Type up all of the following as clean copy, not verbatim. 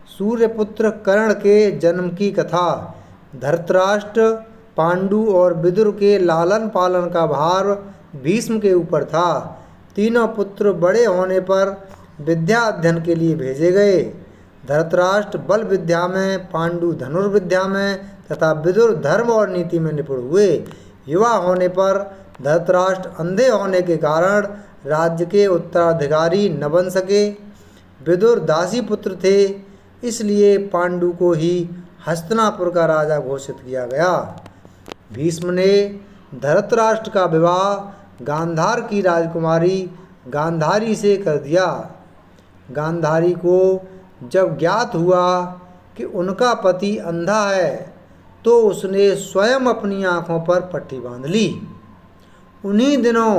सूर्यपुत्र कर्ण के जन्म की कथा। धृतराष्ट्र, पांडु और विदुर के लालन पालन का भार भीष्म के ऊपर था। तीनों पुत्र बड़े होने पर विद्या अध्ययन के लिए भेजे गए। धृतराष्ट्र बल विद्या में, पांडु धनुर्विद्या में तथा विदुर धर्म और नीति में निपुण हुए। युवा होने पर धृतराष्ट्र अंधे होने के कारण राज्य के उत्तराधिकारी न बन सके। विदुर दासी पुत्र थे, इसलिए पांडु को ही हस्तिनापुर का राजा घोषित किया गया। भीष्म ने धृतराष्ट्र का विवाह गांधार की राजकुमारी गांधारी से कर दिया। गांधारी को जब ज्ञात हुआ कि उनका पति अंधा है तो उसने स्वयं अपनी आंखों पर पट्टी बांध ली। उन्हीं दिनों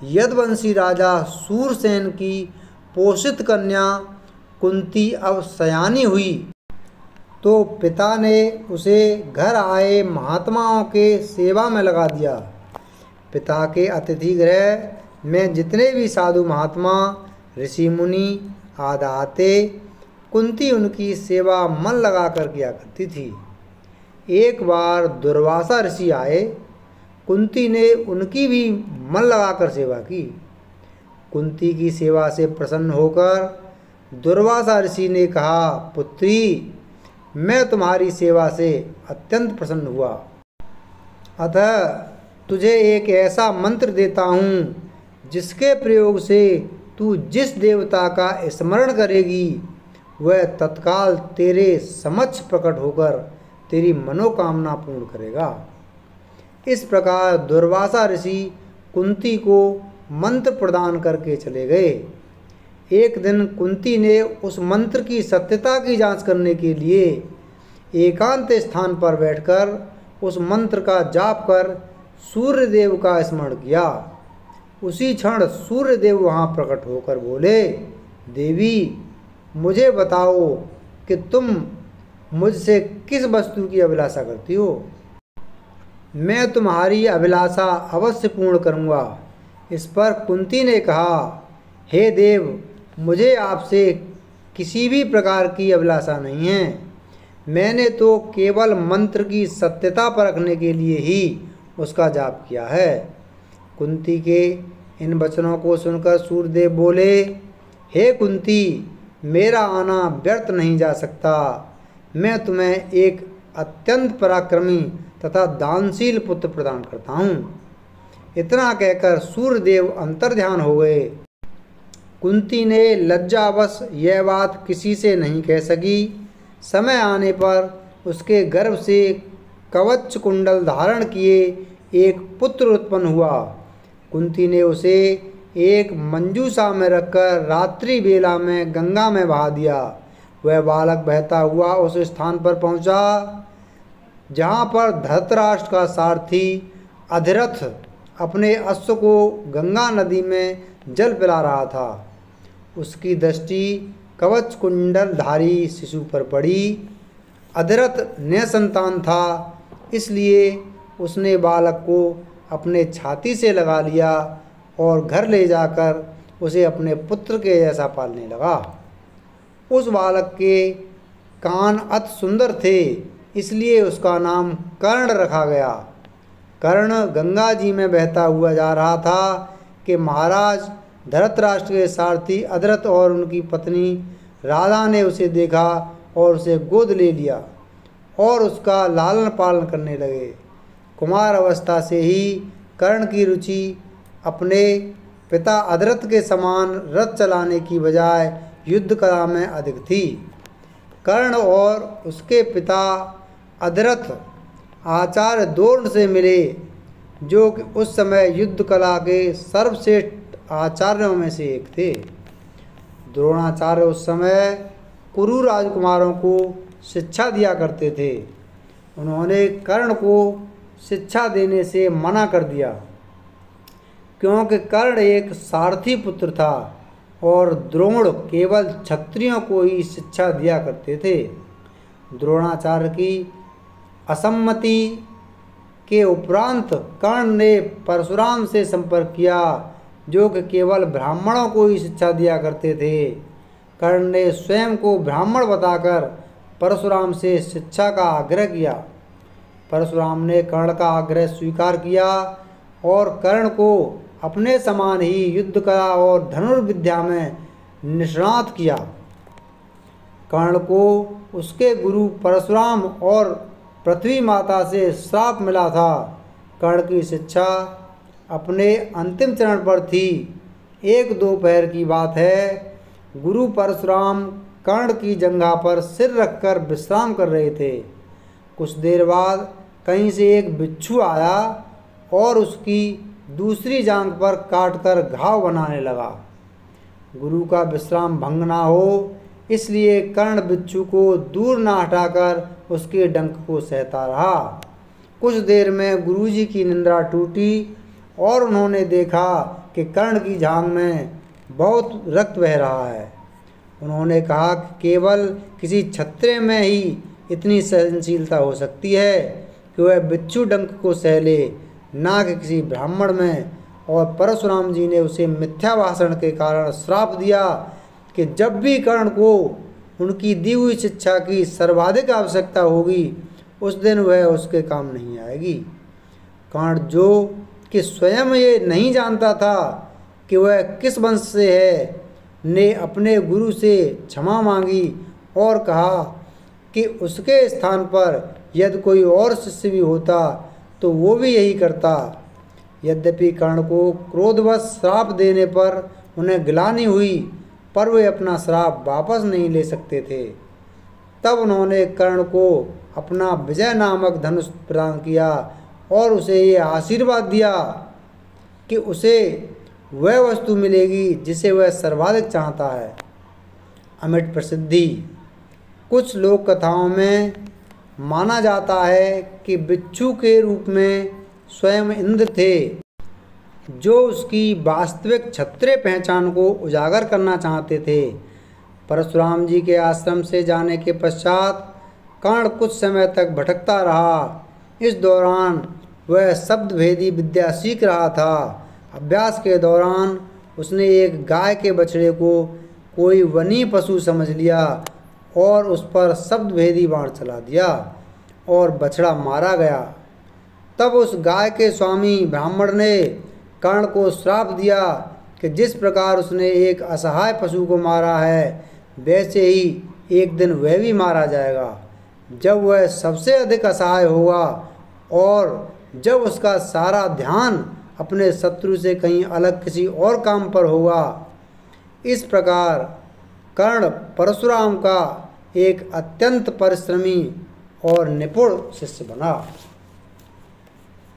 यदुवंशी राजा सूरसेन की पोषित कन्या कुंती अब सयानी हुई तो पिता ने उसे घर आए महात्माओं के सेवा में लगा दिया। पिता के अतिथि गृह में जितने भी साधु महात्मा, ऋषि मुनि आदि आते, कुंती उनकी सेवा मन लगाकर किया करती थी। एक बार दुर्वासा ऋषि आए, कुंती ने उनकी भी मन लगाकर सेवा की। कुंती की सेवा से प्रसन्न होकर दुर्वासा ऋषि ने कहा, पुत्री, मैं तुम्हारी सेवा से अत्यंत प्रसन्न हुआ, अतः तुझे एक ऐसा मंत्र देता हूँ जिसके प्रयोग से तू जिस देवता का स्मरण करेगी वह तत्काल तेरे समक्ष प्रकट होकर तेरी मनोकामना पूर्ण करेगा। इस प्रकार दुर्वासा ऋषि कुंती को मंत्र प्रदान करके चले गए। एक दिन कुंती ने उस मंत्र की सत्यता की जांच करने के लिए एकांत स्थान पर बैठकर उस मंत्र का जाप कर सूर्यदेव का स्मरण किया। उसी क्षण सूर्यदेव वहाँ प्रकट होकर बोले, देवी, मुझे बताओ कि तुम मुझसे किस वस्तु की अभिलाषा करती हो। मैं तुम्हारी अभिलाषा अवश्य पूर्ण करूँगा। इस पर कुंती ने कहा, हे देव, मुझे आपसे किसी भी प्रकार की अभिलाषा नहीं है। मैंने तो केवल मंत्र की सत्यता परखने के लिए ही उसका जाप किया है। कुंती के इन वचनों को सुनकर सूर्यदेव बोले, हे कुंती, मेरा आना व्यर्थ नहीं जा सकता। मैं तुम्हें एक अत्यंत पराक्रमी तथा दानशील पुत्र प्रदान करता हूँ। इतना कहकर सूर्यदेव अंतर्ध्यान हो गए। कुंती ने लज्जावश यह बात किसी से नहीं कह सकी। समय आने पर उसके गर्भ से कवच कुंडल धारण किए एक पुत्र उत्पन्न हुआ। कुंती ने उसे एक मंजूषा में रखकर रात्रि बेला में गंगा में बहा दिया। वह बालक बहता हुआ उस स्थान पर पहुंचा जहां पर धृतराष्ट्र का सारथी अधिरथ अपने अश्व को गंगा नदी में जल पिला रहा था। उसकी दृष्टि कवच कुंडलधारी शिशु पर पड़ी। अधिरथ निसंतान था, इसलिए उसने बालक को अपने छाती से लगा लिया और घर ले जाकर उसे अपने पुत्र के जैसा पालने लगा। उस बालक के कान अति सुंदर थे, इसलिए उसका नाम कर्ण रखा गया। कर्ण गंगा जी में बहता हुआ जा रहा था कि महाराज धृतराष्ट्र के सारथी अधिरथ और उनकी पत्नी राधा ने उसे देखा और उसे गोद ले लिया और उसका लालन पालन करने लगे। कुमार अवस्था से ही कर्ण की रुचि अपने पिता अधिरथ के समान रथ चलाने की बजाय युद्ध कला में अधिक थी। कर्ण और उसके पिता अधिरथ आचार्य द्रोण से मिले, जो कि उस समय युद्ध कला के सर्वश्रेष्ठ आचार्यों में से एक थे। द्रोणाचार्य उस समय कुरु राजकुमारों को शिक्षा दिया करते थे। उन्होंने कर्ण को शिक्षा देने से मना कर दिया, क्योंकि कर्ण एक सारथी पुत्र था और द्रोण केवल क्षत्रियों को ही शिक्षा दिया करते थे। द्रोणाचार्य की असम्मति के उपरांत कर्ण ने परशुराम से संपर्क किया, जो कि केवल ब्राह्मणों को ही शिक्षा दिया करते थे। कर्ण ने स्वयं को ब्राह्मण बताकर परशुराम से शिक्षा का आग्रह किया। परशुराम ने कर्ण का आग्रह स्वीकार किया और कर्ण को अपने समान ही युद्ध कला और धनुर्विद्या में निष्णात किया। कर्ण को उसके गुरु परशुराम और पृथ्वी माता से श्राप मिला था। कर्ण की शिक्षा अपने अंतिम चरण पर थी। एक दोपहर की बात है, गुरु परशुराम कर्ण की जंघा पर सिर रखकर विश्राम कर रहे थे। कुछ देर बाद कहीं से एक बिच्छू आया और उसकी दूसरी जांघ पर काटकर घाव बनाने लगा। गुरु का विश्राम भंग ना हो, इसलिए कर्ण बिच्छू को दूर ना हटाकर उसके डंक को सहता रहा। कुछ देर में गुरुजी की निंद्रा टूटी और उन्होंने देखा कि कर्ण की जांघ में बहुत रक्त बह रहा है। उन्होंने कहा कि केवल किसी क्षत्रिय में ही इतनी सहनशीलता हो सकती है कि वह बिच्छू डंक को सह ले, ना कि किसी ब्राह्मण में। और परशुराम जी ने उसे मिथ्या भाषण के कारण श्राप दिया कि जब भी कर्ण को उनकी दी हुई शिक्षा की सर्वाधिक आवश्यकता होगी, उस दिन वह उसके काम नहीं आएगी। कर्ण जो कि स्वयं ये नहीं जानता था कि वह किस वंश से है, ने अपने गुरु से क्षमा मांगी और कहा कि उसके स्थान पर यदि कोई और शिष्य भी होता तो वो भी यही करता। यद्यपि कर्ण को क्रोधवश श्राप देने पर उन्हें गिलानी हुई, पर वे अपना श्राप वापस नहीं ले सकते थे। तब उन्होंने कर्ण को अपना विजय नामक धनुष प्रदान किया और उसे ये आशीर्वाद दिया कि उसे वह वस्तु मिलेगी जिसे वह सर्वाधिक चाहता है। अमिट प्रसिद्धि। कुछ लोक कथाओं में माना जाता है कि बिच्छू के रूप में स्वयं इंद्र थे, जो उसकी वास्तविक क्षत्रिय पहचान को उजागर करना चाहते थे। परशुराम जी के आश्रम से जाने के पश्चात कर्ण कुछ समय तक भटकता रहा। इस दौरान वह शब्द भेदी विद्या सीख रहा था। अभ्यास के दौरान उसने एक गाय के बछड़े को कोई वनी पशु समझ लिया और उस पर शब्द भेदी बाण चला दिया और बछड़ा मारा गया। तब उस गाय के स्वामी ब्राह्मण ने कर्ण को श्राप दिया कि जिस प्रकार उसने एक असहाय पशु को मारा है, वैसे ही एक दिन वह भी मारा जाएगा। जब वह सबसे अधिक असहाय होगा और जब उसका सारा ध्यान अपने शत्रु से कहीं अलग किसी और काम पर होगा। इस प्रकार कर्ण परशुराम का एक अत्यंत परिश्रमी और निपुण शिष्य बना।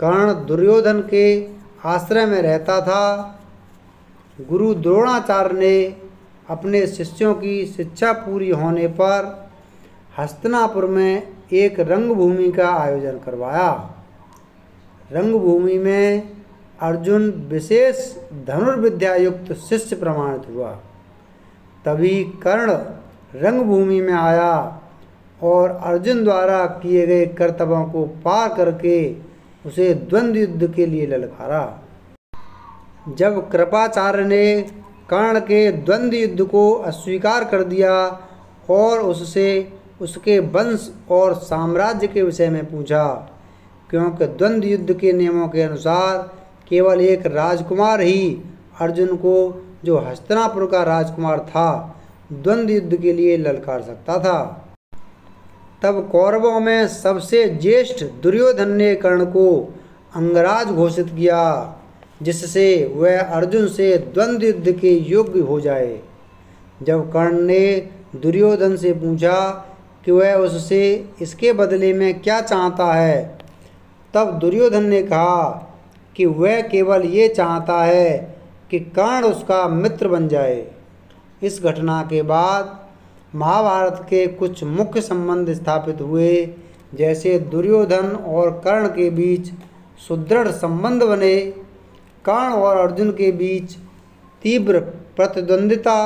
कर्ण दुर्योधन के आश्रय में रहता था। गुरु द्रोणाचार्य ने अपने शिष्यों की शिक्षा पूरी होने पर हस्तिनापुर में एक रंगभूमि का आयोजन करवाया। रंगभूमि में अर्जुन विशेष धनुर्विद्या युक्त शिष्य प्रमाणित हुआ। तभी कर्ण रंगभूमि में आया और अर्जुन द्वारा किए गए कर्तव्यों को पार करके उसे द्वंद्व युद्ध के लिए ललकारा। जब कृपाचार्य ने कर्ण के द्वंद्व युद्ध को अस्वीकार कर दिया और उससे उसके वंश और साम्राज्य के विषय में पूछा, क्योंकि द्वंद्व युद्ध के नियमों के अनुसार केवल एक राजकुमार ही अर्जुन को, जो हस्तिनापुर का राजकुमार था, द्वंद्व युद्ध के लिए ललकार सकता था। तब कौरवों में सबसे ज्येष्ठ दुर्योधन ने कर्ण को अंगराज घोषित किया, जिससे वह अर्जुन से द्वंद्व युद्ध के योग्य हो जाए। जब कर्ण ने दुर्योधन से पूछा कि वह उससे इसके बदले में क्या चाहता है, तब दुर्योधन ने कहा कि वह केवल ये चाहता है कि कर्ण उसका मित्र बन जाए। इस घटना के बाद महाभारत के कुछ मुख्य संबंध स्थापित हुए, जैसे दुर्योधन और कर्ण के बीच सुदृढ़ संबंध बने। कर्ण और अर्जुन के बीच तीव्र प्रतिद्वंदिता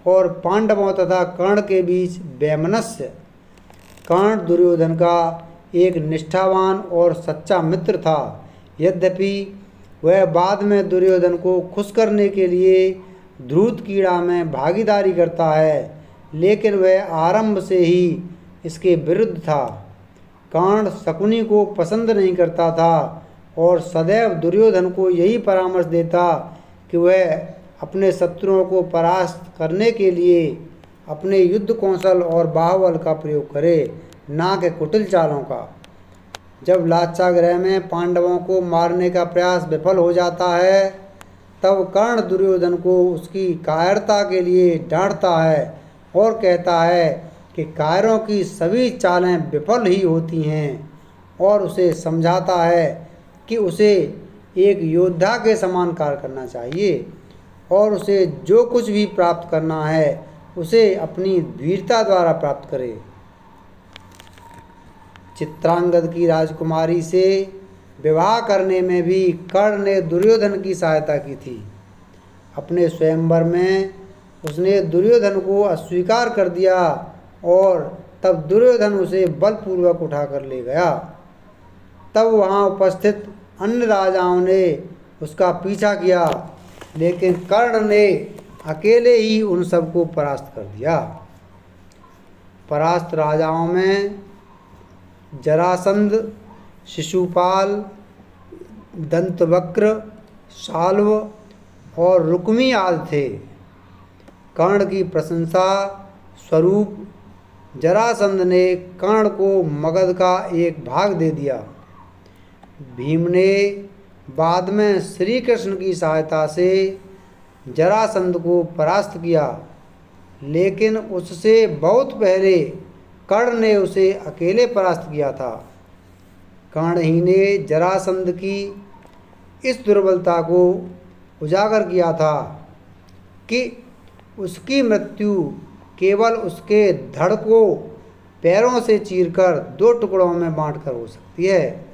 और पांडवों तथा कर्ण के बीच वैमनस्य। कर्ण दुर्योधन का एक निष्ठावान और सच्चा मित्र था। यद्यपि वह बाद में दुर्योधन को खुश करने के लिए धूर्त कीड़ा में भागीदारी करता है, लेकिन वह आरंभ से ही इसके विरुद्ध था। कर्ण शकुनी को पसंद नहीं करता था और सदैव दुर्योधन को यही परामर्श देता कि वह अपने शत्रुओं को परास्त करने के लिए अपने युद्ध कौशल और बाहुबल का प्रयोग करे, ना कि कुटिल चालों का। जब लाक्षागृह में पांडवों को मारने का प्रयास विफल हो जाता है, तब कर्ण दुर्योधन को उसकी कायरता के लिए डांटता है और कहता है कि कायरों की सभी चालें विफल ही होती हैं, और उसे समझाता है कि उसे एक योद्धा के समान कार्य करना चाहिए और उसे जो कुछ भी प्राप्त करना है उसे अपनी वीरता द्वारा प्राप्त करे। चित्रांगद की राजकुमारी से विवाह करने में भी कर्ण ने दुर्योधन की सहायता की थी। अपने स्वयंवर में उसने दुर्योधन को अस्वीकार कर दिया और तब दुर्योधन उसे बलपूर्वक उठाकर ले गया। तब वहाँ उपस्थित अन्य राजाओं ने उसका पीछा किया, लेकिन कर्ण ने अकेले ही उन सबको परास्त कर दिया। परास्त राजाओं में जरासंध, शिशुपाल, दंतवक्र, शाल्व और रुक्मी आदि थे। कर्ण की प्रशंसा स्वरूप जरासंध ने कर्ण को मगध का एक भाग दे दिया। भीम ने बाद में श्री कृष्ण की सहायता से जरासंध को परास्त किया, लेकिन उससे बहुत पहले कर्ण ने उसे अकेले परास्त किया था। कर्ण ही ने जरासंध की इस दुर्बलता को उजागर किया था कि उसकी मृत्यु केवल उसके धड़ को पैरों से चीरकर 2 टुकड़ों में बांटकर हो सकती है।